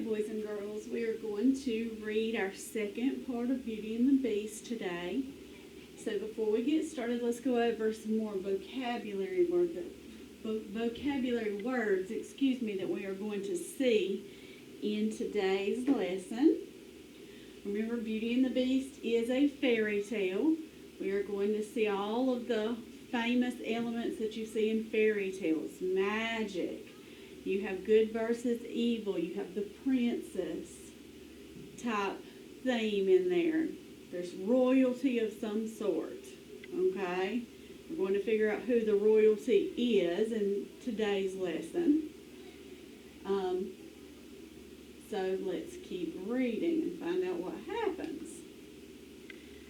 boys and girls. We are going to read our second part of Beauty and the Beast today. So before we get started, let's go over some more vocabulary words that we are going to see in today's lesson. Remember, Beauty and the Beast is a fairy tale. We are going to see all of the famous elements that you see in fairy tales. Magic. You have good versus evil. You have the princess type theme in there. There's royalty of some sort. Okay? We're going to figure out who the royalty is in today's lesson. So let's keep reading and find out what happens.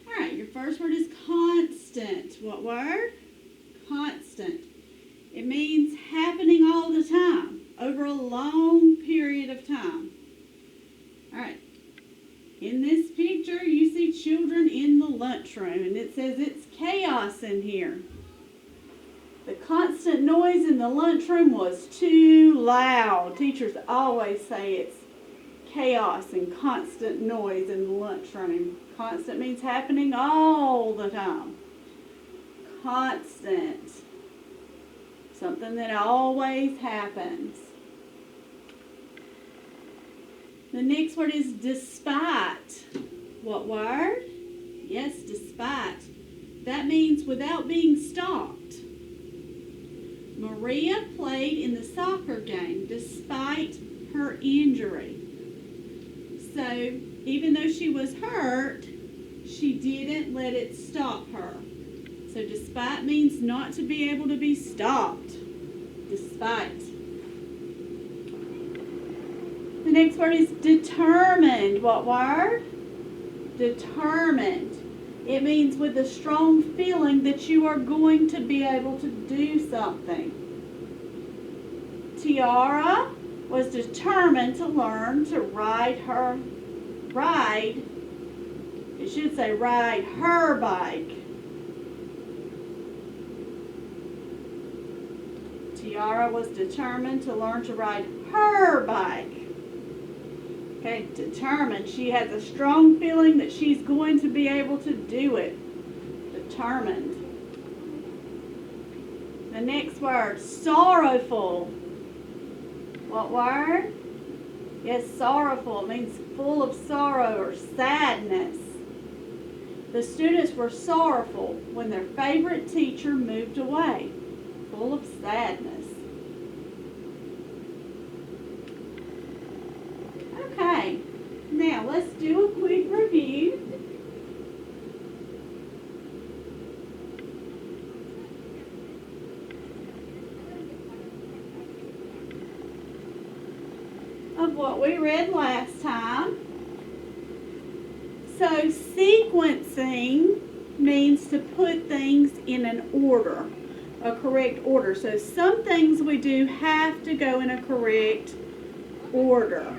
All right, your first word is constant. What word? Constant. It means happening all the time, over a long period of time. All right. In this picture, you see children in the lunchroom, and it says it's chaos in here. The constant noise in the lunchroom was too loud. Teachers always say it's chaos and constant noise in the lunchroom. Constant means happening all the time. Constant. Something that always happens. The next word is despite. What word? Yes, despite. That means without being stopped. Maria played in the soccer game despite her injury. So, even though she was hurt, she didn't let it stop her. So, despite means not to be able to be stopped. Despite. The next word is determined. What word? Determined. It means with a strong feeling that you are going to be able to do something. Tiara was determined to learn to ride her bike. Tiara was determined to learn to ride her bike. Okay, determined. She has a strong feeling that she's going to be able to do it. Determined. The next word, sorrowful. What word? Yes, sorrowful. It means full of sorrow or sadness. The students were sorrowful when their favorite teacher moved away. Full of sadness. Okay, now let's do a quick review. Of what we read last time. So sequencing means to put things in an order, a correct order. So some things we do have to go in a correct order.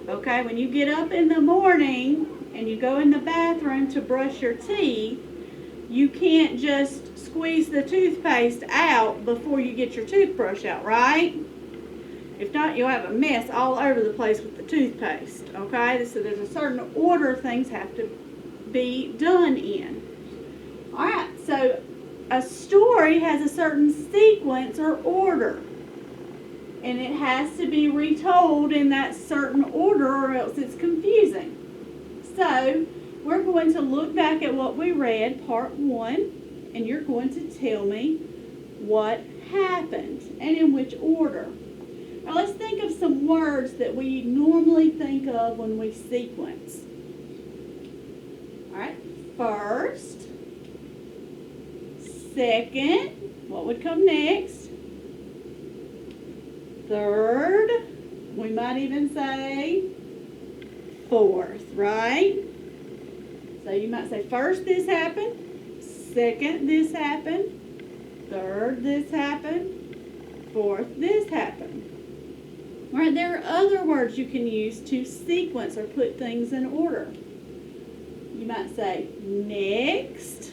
Okay, when you get up in the morning and you go in the bathroom to brush your teeth, you can't just squeeze the toothpaste out before you get your toothbrush out, right? If not, you'll have a mess all over the place with the toothpaste, okay? So there's a certain order things have to be done in. All right, so a story has a certain sequence or order. And it has to be retold in that certain order or else it's confusing. So, we're going to look back at what we read, part 1, and you're going to tell me what happened and in which order. Now, let's think of some words that we normally think of when we sequence. All right, first, second, what would come next? Third, we might even say fourth, right? So you might say first this happened, second this happened, third this happened, fourth this happened. All right, there are other words you can use to sequence or put things in order. You might say next,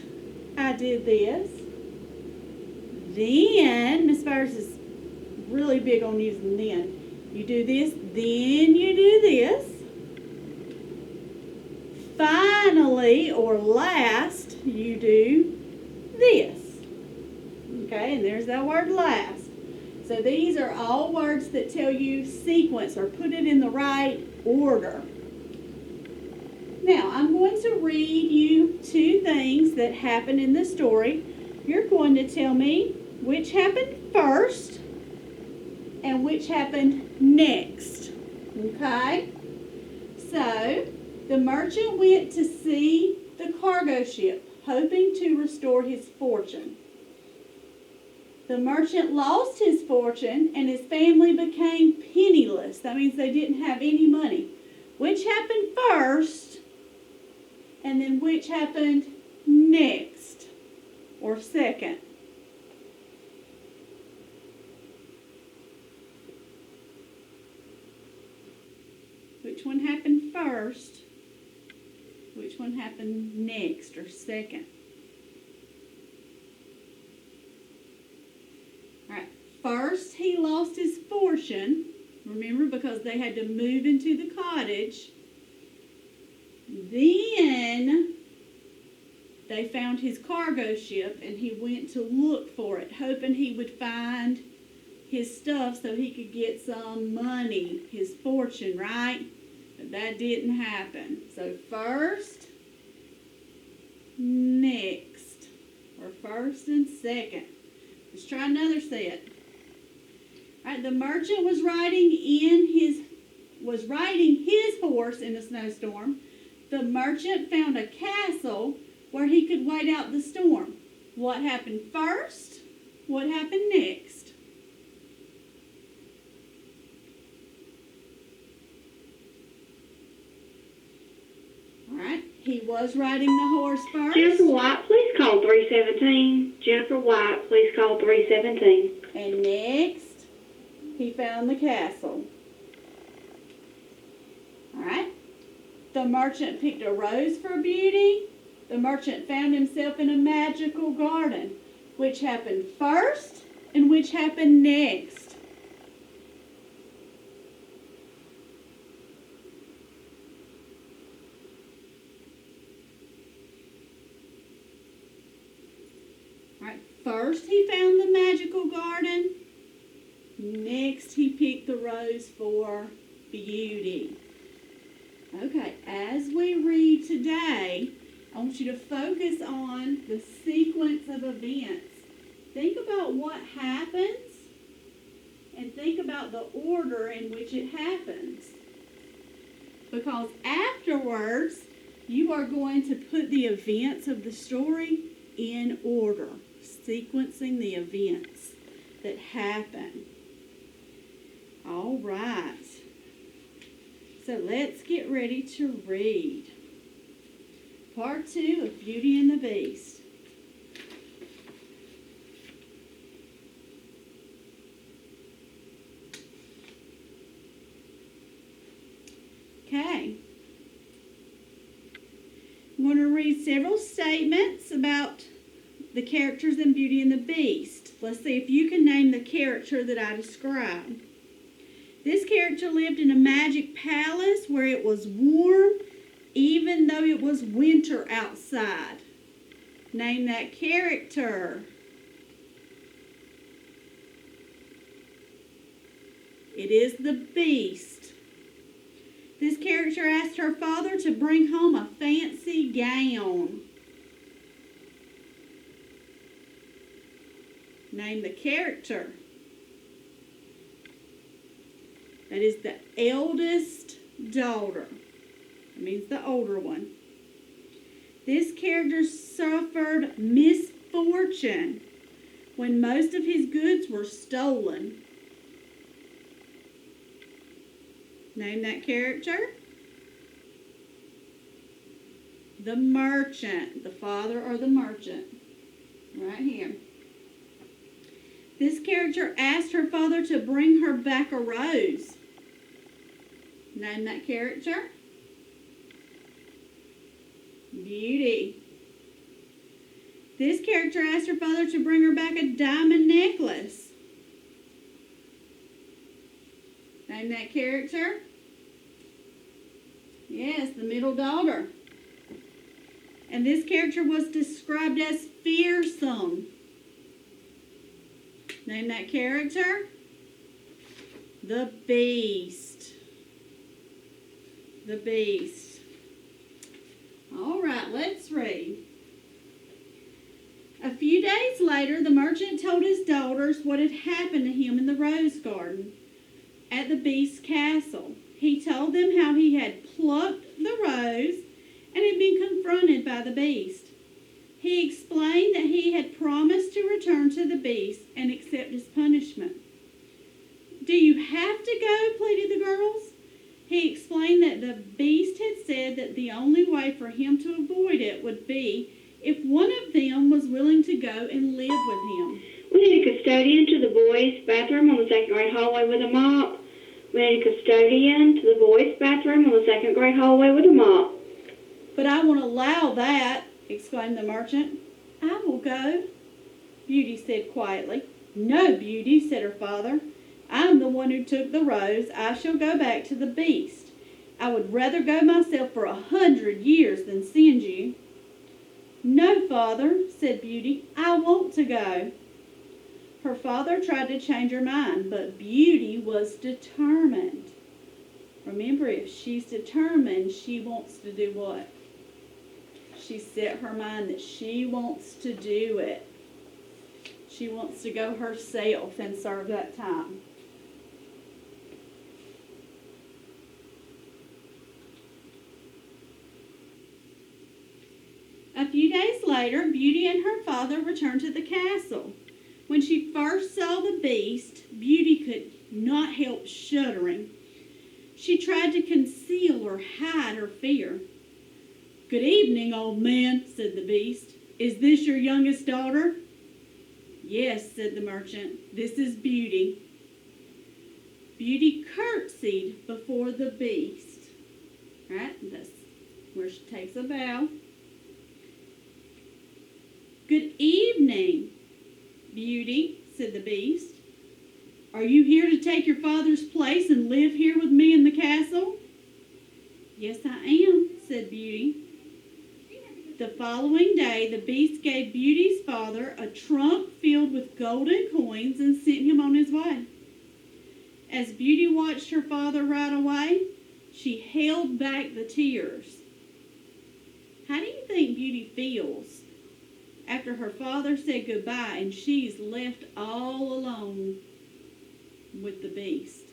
I did this. Then, Miss Byers is really big on using then. You do this, then you do this. Finally, or last, you do this. Okay, and there's that word last. So these are all words that tell you sequence or put it in the right order. Now, I'm going to read you two things that happened in the story. You're going to tell me which happened first and which happened next. Okay? So, the merchant went to see the cargo ship, hoping to restore his fortune. The merchant lost his fortune and his family became penniless. That means they didn't have any money. Which happened first, and then which happened next or second? Which one happened first? Which one happened next or second? All right. First, he lost his fortune. Remember, because they had to move into the cottage. Then they found his cargo ship and he went to look for it, hoping he would find his stuff so he could get some money, his fortune, right? But that didn't happen. So first, next, or first and second. Let's try another set. All right, the merchant was riding his horse in a snowstorm. The merchant found a castle where he could wait out the storm. What happened first? What happened next? All right, he was riding the horse first. Jennifer White, please call 317. Jennifer White, please call 317. And next, he found the castle. All right. The merchant picked a rose for beauty. The merchant found himself in a magical garden. Which happened first and which happened next? All right. First he found the magical garden. Next he picked the rose for beauty. Okay, as we read today, I want you to focus on the sequence of events. Think about what happens and think about the order in which it happens. Because afterwards, you are going to put the events of the story in order, sequencing the events that happen. All right. So let's get ready to read. Part 2 of Beauty and the Beast. Okay. I'm going to read several statements about the characters in Beauty and the Beast. Let's see if you can name the character that I described. This character lived in a magic palace where it was warm even though it was winter outside. Name that character. It is the Beast. This character asked her father to bring home a fancy gown. Name the character. That is the eldest daughter. That means the older one. This character suffered misfortune when most of his goods were stolen. Name that character. The merchant. The father or the merchant. Right here. This character asked her father to bring her back a rose. Name that character. Beauty. This character asked her father to bring her back a diamond necklace. Name that character. Yes, the middle daughter. And this character was described as fearsome. Name that character. The Beast. The Beast. All right, let's read. A few days later, the merchant told his daughters what had happened to him in the rose garden at the Beast's castle. He told them how he had plucked the rose and had been confronted by the Beast. He explained that he had promised to return to the Beast and accept his punishment. Do you have to go? Pleaded the girls. He explained that the Beast had said that the only way for him to avoid it would be if one of them was willing to go and live with him. We need a custodian to the boys' bathroom on the second grade hallway with a mop. We need a custodian to the boys' bathroom on the second grade hallway with a mop. But I won't allow that, exclaimed the merchant. I will go, Beauty said quietly. No, Beauty, said her father. I'm the one who took the rose. I shall go back to the Beast. I would rather go myself for 100 years than send you. No, father, said Beauty. I want to go. Her father tried to change her mind, but Beauty was determined. Remember, if she's determined, she wants to do what? She set her mind that she wants to do it. She wants to go herself and serve that time. A few days later, Beauty and her father returned to the castle. When she first saw the Beast, Beauty could not help shuddering. She tried to conceal or hide her fear. Good evening, old man, said the Beast. Is this your youngest daughter? Yes, said the merchant. This is Beauty. Beauty curtsied before the Beast. Right? That's where she takes a bow. Good evening, Beauty, said the Beast. Are you here to take your father's place and live here with me in the castle? Yes, I am, said Beauty. The following day, the Beast gave Beauty's father a trunk filled with golden coins and sent him on his way. As Beauty watched her father ride away, she held back the tears. How do you think Beauty feels after her father said goodbye and she's left all alone with the Beast?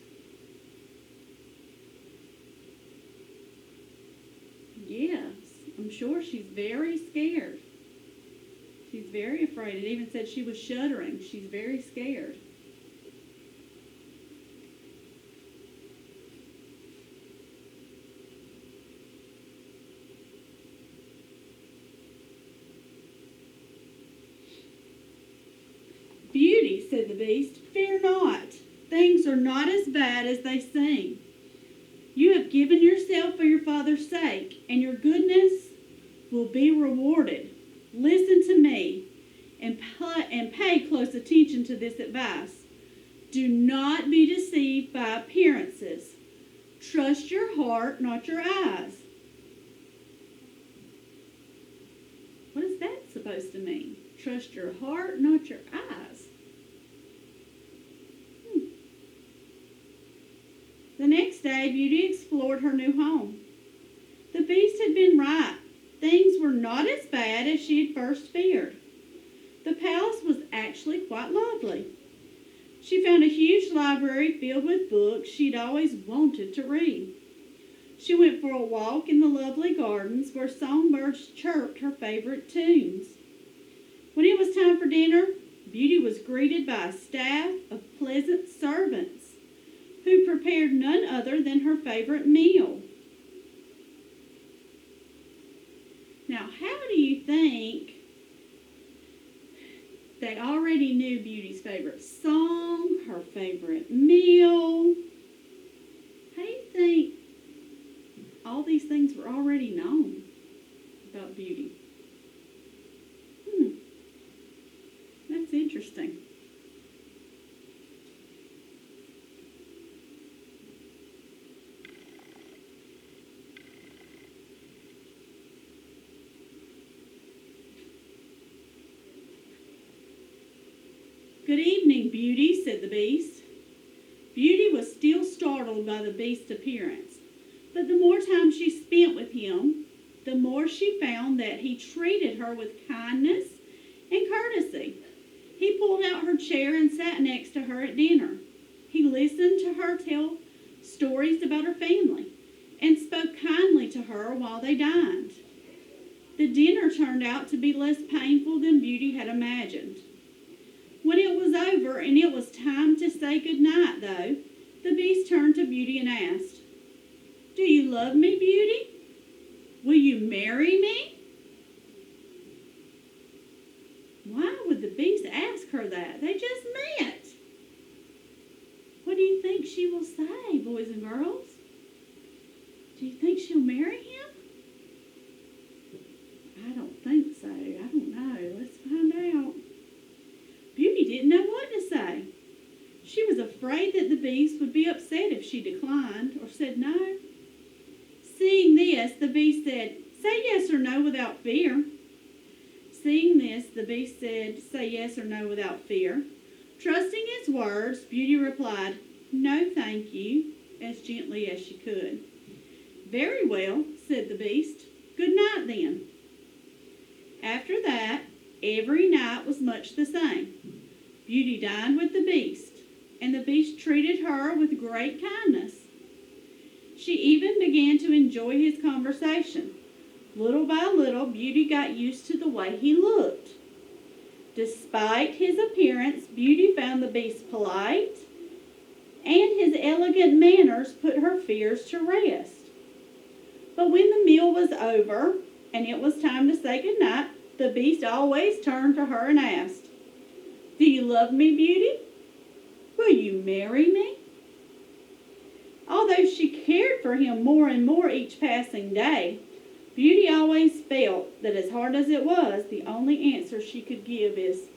Yes, I'm sure she's very scared. She's very afraid. It even said she was shuddering. She's very scared. Beauty, said the Beast, fear not. Things are not as bad as they seem. You have given yourself for your father's sake, and your goodness will be rewarded. Listen to me and pay close attention to this advice. Do not be deceived by appearances. Trust your heart, not your eyes. What is that supposed to mean? Trust your heart, not your eyes. The next day, Beauty explored her new home. The Beast had been right. Things were not as bad as she had first feared. The palace was actually quite lovely. She found a huge library filled with books she'd always wanted to read. She went for a walk in the lovely gardens where songbirds chirped her favorite tunes. When it was time for dinner, Beauty was greeted by a staff of pleasant servants who prepared none other than her favorite meal. Now, how do you think they already knew Beauty's favorite song, her favorite meal? How do you think all these things were already known about Beauty? That's interesting. "Good evening, Beauty," said the Beast. Beauty was still startled by the Beast's appearance, but the more time she spent with him, the more she found that he treated her with kindness and courtesy. He pulled out her chair and sat next to her at dinner. He listened to her tell stories about her family and spoke kindly to her while they dined. The dinner turned out to be less painful than Beauty had imagined. When it was over and it was time to say good night, though, the Beast turned to Beauty and asked, "Do you love me, Beauty? Will you marry me?" Why would the Beast ask her that? They just met. What do you think she will say, boys and girls? Do you think she'll marry him? I don't think so. I don't know. Let's find out. Beauty didn't know what to say. She was afraid that the Beast would be upset if she declined or said no. Seeing this, the Beast said, "Say yes or no without fear." Seeing this, the Beast said, "Say yes or no without fear." Trusting his words, Beauty replied, "No, thank you," as gently as she could. "Very well," said the Beast. "Good night, then." After that, every night was much the same. Beauty dined with the Beast, and the Beast treated her with great kindness. She even began to enjoy his conversation. Little by little, Beauty got used to the way he looked. Despite his appearance, Beauty found the Beast polite, and his elegant manners put her fears to rest. But when the meal was over and it was time to say good night, the Beast always turned to her and asked, "Do you love me, Beauty? Will you marry me?" Although she cared for him more and more each passing day, Beauty always felt that as hard as it was, the only answer she could give is,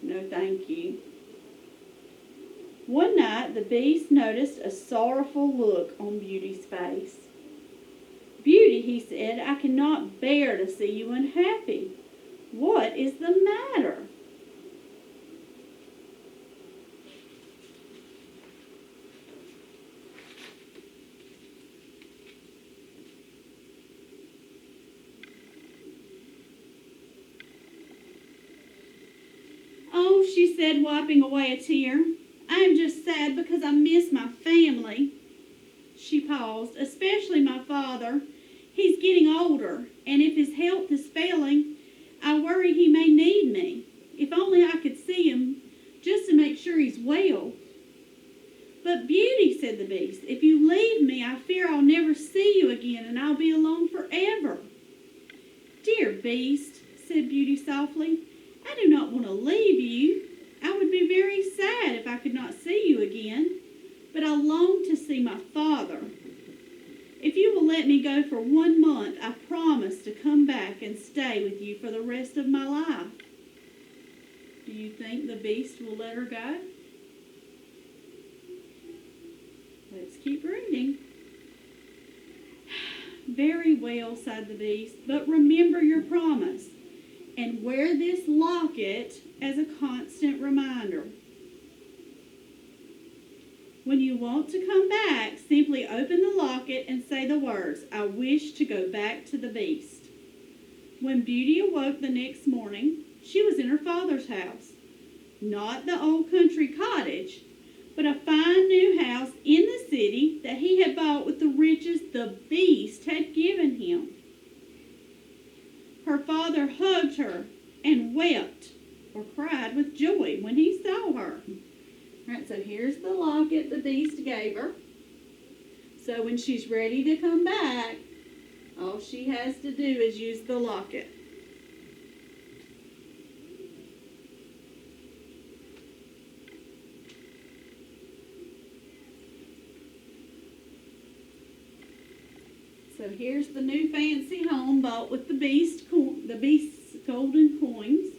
"No, thank you." One night, the Beast noticed a sorrowful look on Beauty's face. "Beauty," he said, "I cannot bear to see you unhappy. What is the matter?" "Oh," she said, wiping away a tear, "I am just sad because I miss my family." She paused. "Especially my father. He's getting older, and if his health is failing, I worry he may need me. If only I could see him just to make sure he's well." "But Beauty," said the Beast, "if you leave me, I fear I'll never see you again, and I'll be alone forever." "Dear Beast," said Beauty softly, "I do not want to leave you. I would be very sad if I could not see you again, but I long to see my father. If you will let me go for 1 month, I promise to come back and stay with you for the rest of my life." Do you think the Beast will let her go? Let's keep reading. "Very well," sighed the Beast, "but remember your promise and wear this locket as a constant reminder. When you want to come back, simply open the locket and say the words, 'I wish to go back to the Beast.'" When Beauty awoke the next morning, she was in her father's house. Not the old country cottage, but a fine new house in the city that he had bought with the riches the Beast had given him. Her father hugged her and wept or cried with joy when he saw her. All right, so here's the locket the Beast gave her. So when she's ready to come back, all she has to do is use the locket. So here's the new fancy home bought with the Beast's golden coins.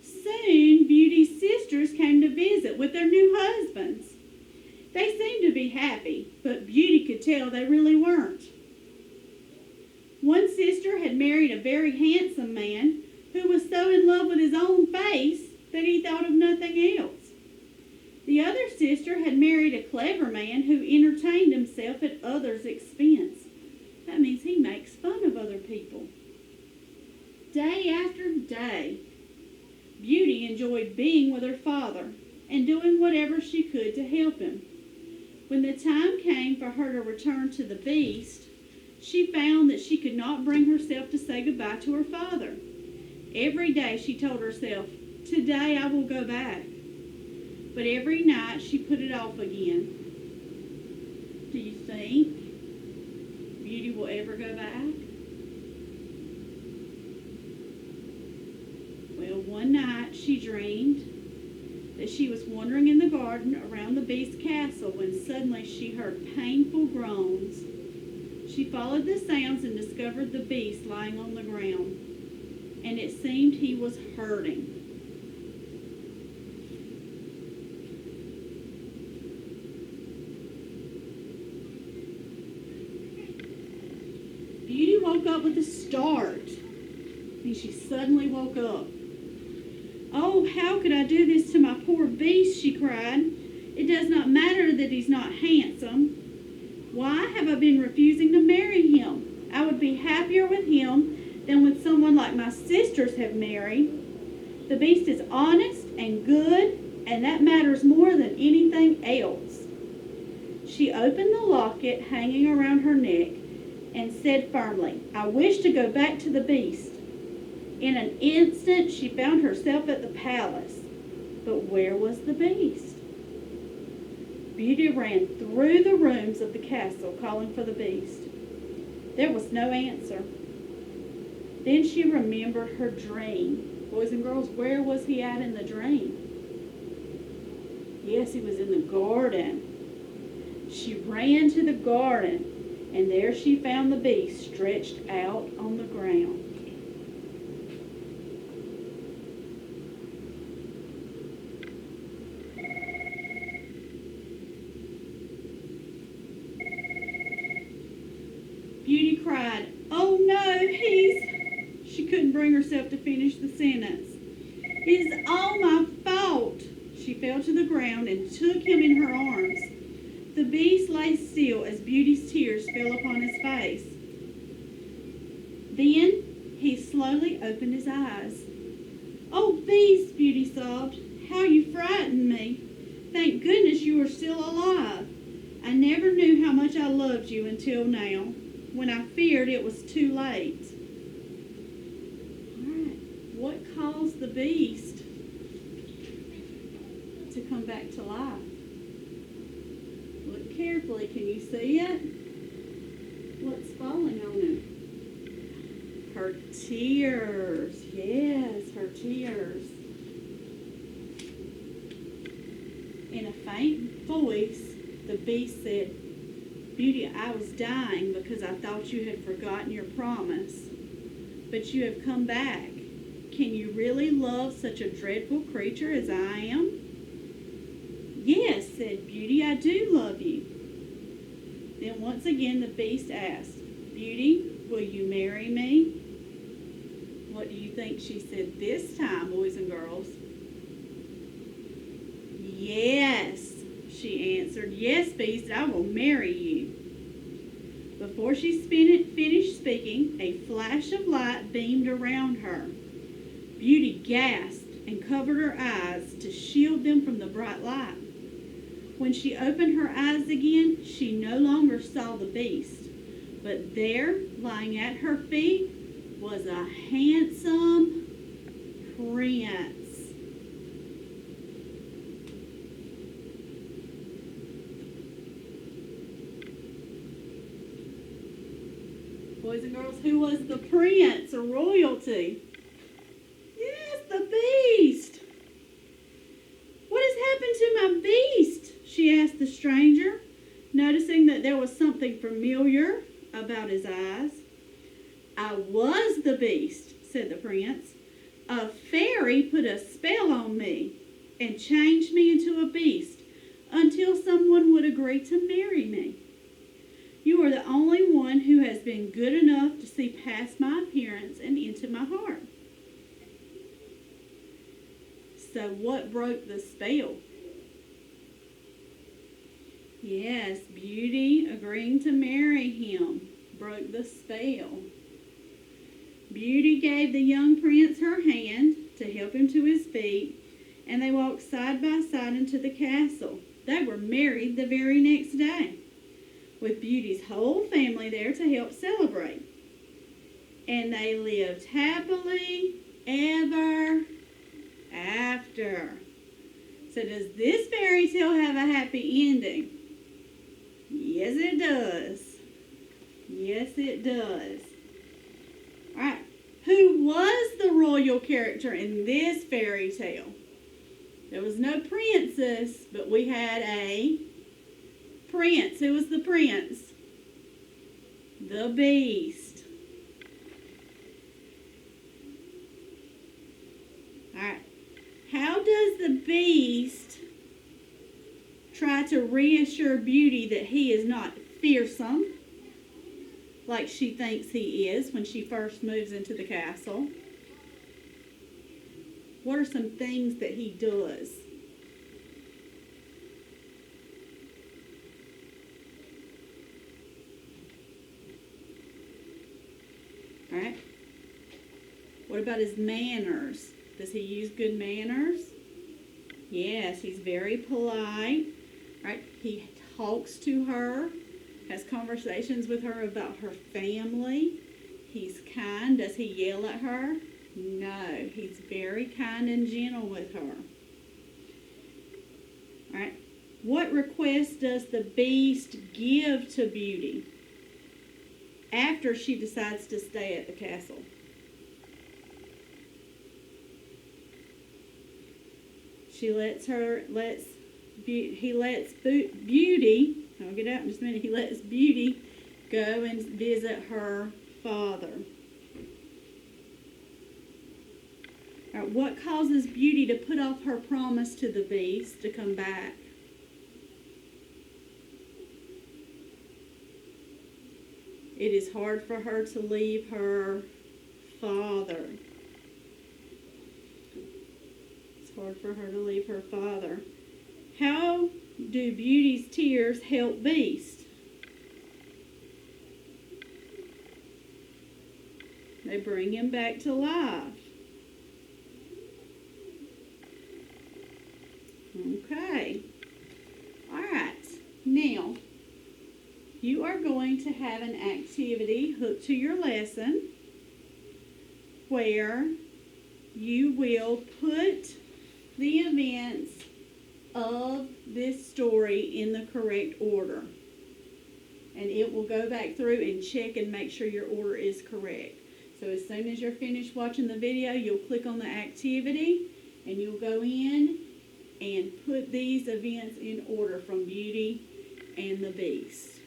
Soon, Beauty's sisters came to visit with their new husbands. They seemed to be happy, but Beauty could tell they really weren't. One sister had married a very handsome man who was so in love with his own face that he thought of nothing else. The other sister had married a clever man who entertained himself at others' expense. That means he makes fun of other people. Day after day, Beauty enjoyed being with her father and doing whatever she could to help him. When the time came for her to return to the Beast, she found that she could not bring herself to say goodbye to her father. Every day she told herself, "Today I will go back." But every night she put it off again. Do you think Beauty will ever go back? Well, one night she dreamed that she was wandering in the garden around the Beast's castle when suddenly she heard painful groans. She followed the sounds and discovered the Beast lying on the ground, and it seemed he was hurting. Beauty woke up with a start, and she suddenly woke up. "Oh, how could I do this to my poor Beast?" she cried. "It does not matter that he's not handsome. Why have I been refusing to marry him? I would be happier with him than with someone like my sisters have married. The Beast is honest and good, and that matters more than anything else." She opened the locket hanging around her neck and said firmly, "I wish to go back to the Beast." In an instant, she found herself at the palace. But where was the Beast? Beauty ran through the rooms of the castle, calling for the Beast. There was no answer. Then she remembered her dream. Boys and girls, where was he at in the dream? Yes, he was in the garden. She ran to the garden, and there she found the Beast stretched out on the ground. Beauty cried, "Oh no, She couldn't bring herself to finish the sentence. "It is all my fault." She fell to the ground and took him in her arms. The Beast lay still as Beauty's tears fell upon his face. Then he slowly opened his eyes. "Oh, Beast," Beauty sobbed, "how you frightened me. Thank goodness you are still alive. I never knew how much I loved you until now, when I feared it was too late." All right, what caused the Beast to come back to life? Look carefully. Can you see it? What's falling on him? Her tears. Yes, her tears. In a faint voice, the Beast said, "Beauty, I was dying because I thought you had forgotten your promise. But you have come back. Can you really love such a dreadful creature as I am?" "Yes," said Beauty, "I do love you." Then once again the Beast asked, "Beauty, will you marry me?" What do you think she said this time, boys and girls? "Yes," she answered. "Yes, Beast, I will marry you." Before she finished speaking, a flash of light beamed around her. Beauty gasped and covered her eyes to shield them from the bright light. When she opened her eyes again, she no longer saw the Beast, but there, lying at her feet, was a handsome prince. Boys and girls, who was the prince or royalty? Yes, the Beast. "What has happened to my Beast?" she asked the stranger, noticing that there was something familiar about his eyes. "I was the Beast," said the prince. "A fairy put a spell on me and changed me into a beast until someone would agree to marry me. You are the only one who has been good enough to see past my appearance and into my heart." So what broke the spell? Yes, Beauty agreeing to marry him broke the spell. Beauty gave the young prince her hand to help him to his feet, and they walked side by side into the castle. They were married the very next day, with Beauty's whole family there to help celebrate. And they lived happily ever after. So does this fairy tale have a happy ending? Yes, it does. Yes, it does. All right. Who was the royal character in this fairy tale? There was no princess, but we had a prince. Who was the prince? The Beast. All right. How does the Beast try to reassure Beauty that he is not fearsome, like she thinks he is when she first moves into the castle? What are some things that he does? All right. What about his manners? Does he use good manners? Yes, he's very polite. Right? He talks to her, has conversations with her about her family. He's kind. Does he yell at her? No, he's very kind and gentle with her. All right. What request does the Beast give to Beauty after she decides to stay at the castle? He lets Beauty, I'll get out in just a minute, he lets Beauty go and visit her father. All right, what causes Beauty to put off her promise to the Beast to come back? It is hard for her to leave her father. Hard for her to leave her father. How do Beauty's tears help Beast? They bring him back to life. Okay. All right. Now, you are going to have an activity hooked to your lesson where you will put the events of this story in the correct order. And it will go back through and check and make sure your order is correct. So as soon as you're finished watching the video, you'll click on the activity and you'll go in and put these events in order from Beauty and the Beast.